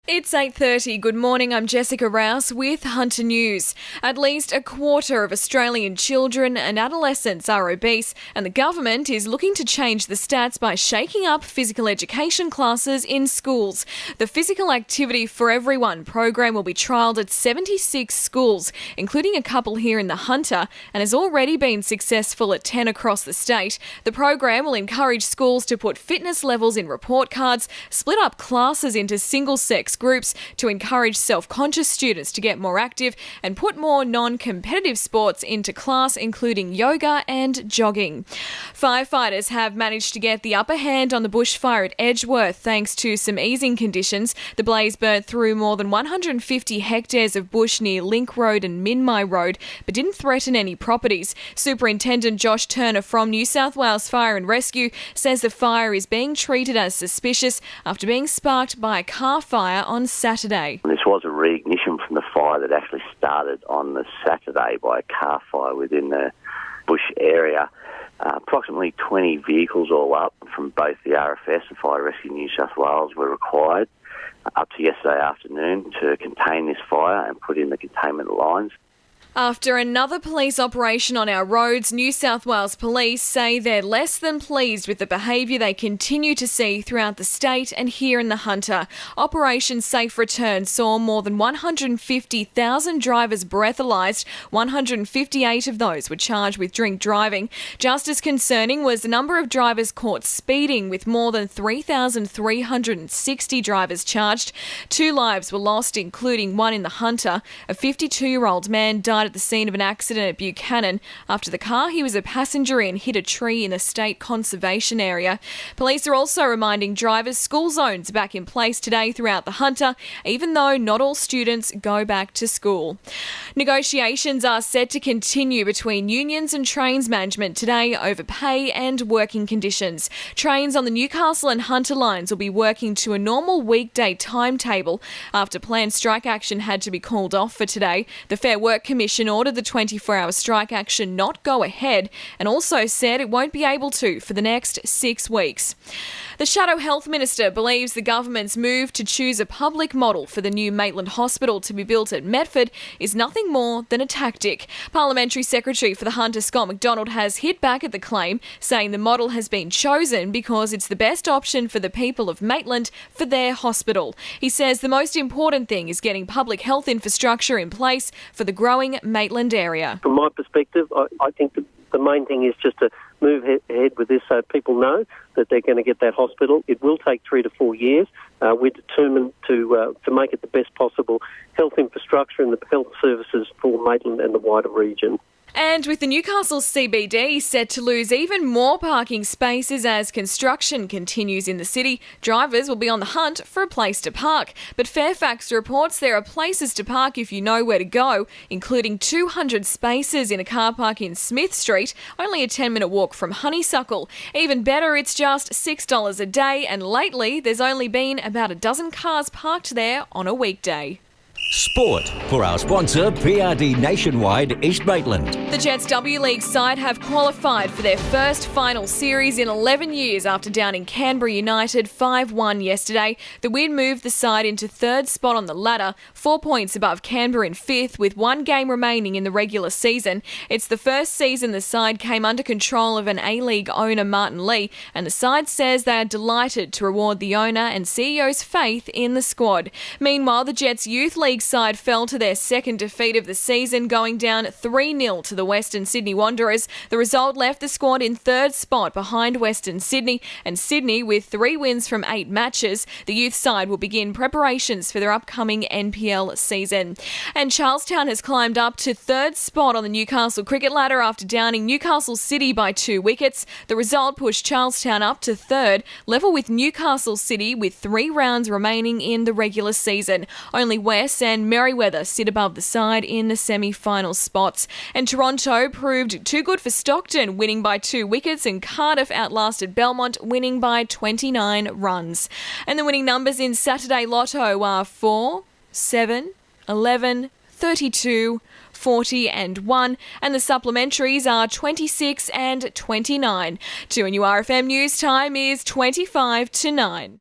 It's 8:30. Good morning, I'm Jessica Rouse with Hunter News. At least a quarter of Australian children and adolescents are obese, and the government is looking to change the stats by shaking up physical education classes in schools. The Physical Activity for Everyone program will be trialled at 76 schools, including a couple here in the Hunter, and has already been successful at 10 across the state. The program will encourage schools to put fitness levels in report cards, split up classes into single-sex groups to encourage self-conscious students to get more active, and put more non-competitive sports into class, including yoga and jogging. Firefighters have managed to get the upper hand on the bushfire at Edgeworth thanks to some easing conditions. The blaze burnt through more than 150 hectares of bush near Link Road and Minmai Road, but didn't threaten any properties. Superintendent Josh Turner from New South Wales Fire and Rescue says the fire is being treated as suspicious after being sparked by a car fire on Saturday. This was a reignition from the fire that actually started on the Saturday by a car fire within the bush area. Approximately 20 vehicles all up from both the RFS and Fire Rescue New South Wales were required up to yesterday afternoon to contain this fire and put in the containment lines. After another police operation on our roads, New South Wales Police say they're less than pleased with the behaviour they continue to see throughout the state and here in the Hunter. Operation Safe Return saw more than 150,000 drivers breathalyzed. 158 of those were charged with drink driving. Just as concerning was the number of drivers caught speeding, with more than 3,360 drivers charged. 2 lives were lost, including one in the Hunter. A 52-year-old man died at the scene of an accident at Buchanan after the car he was a passenger in hit a tree in the state conservation area. Police are also reminding drivers school zones are back in place today throughout the Hunter, even though not all students go back to school. Negotiations are set to continue between unions and trains management today over pay and working conditions. Trains on the Newcastle and Hunter lines will be working to a normal weekday timetable after planned strike action had to be called off for today. The Fair Work Commission ordered the 24-hour strike action not go ahead and also said it won't be able to for the next 6 weeks. The Shadow Health Minister believes the government's move to choose a public model for the new Maitland Hospital to be built at Medford is nothing more than a tactic. Parliamentary Secretary for the Hunter, Scott McDonald, has hit back at the claim, saying the model has been chosen because it's the best option for the people of Maitland for their hospital. He says the most important thing is getting public health infrastructure in place for the growing Maitland area. From my perspective, I think the main thing is just to move ahead with this so people know that they're going to get that hospital. It will take 3 to 4 years. We're determined to make it the best possible health infrastructure and the health services for Maitland and the wider region. And with the Newcastle CBD set to lose even more parking spaces as construction continues in the city, drivers will be on the hunt for a place to park. But Fairfax reports there are places to park if you know where to go, including 200 spaces in a car park in Smith Street, only a 10-minute walk from Honeysuckle. Even better, it's just $6 a day, and lately there's only been about a dozen cars parked there on a weekday. Sport for our sponsor, PRD Nationwide East Maitland. The Jets W League side have qualified for their first final series in 11 years after downing Canberra United 5-1 yesterday. The win moved the side into third spot on the ladder, 4 points above Canberra in fifth, with 1 game remaining in the regular season. It's the first season the side came under control of an A-League owner, Martin Lee, and the side says they are delighted to reward the owner and CEO's faith in the squad. Meanwhile, the Jets Youth League side fell to their second defeat of the season, going down 3-0 to the Western Sydney Wanderers. The result left the squad in third spot behind Western Sydney, and Sydney with 3 wins from 8 matches. The youth side will begin preparations for their upcoming NPL season. And Charlestown has climbed up to third spot on the Newcastle cricket ladder after downing Newcastle City by 2 wickets. The result pushed Charlestown up to third, level with Newcastle City with 3 rounds remaining in the regular season. Only West and Merriweather sit above the side in the semi-final spots. And Toronto proved too good for Stockton, winning by 2 wickets, and Cardiff outlasted Belmont, winning by 29 runs. And the winning numbers in Saturday Lotto are 4, 7, 11, 32, 40 and 1, and the supplementaries are 26 and 29. 2NURFM news time is 25 to 9.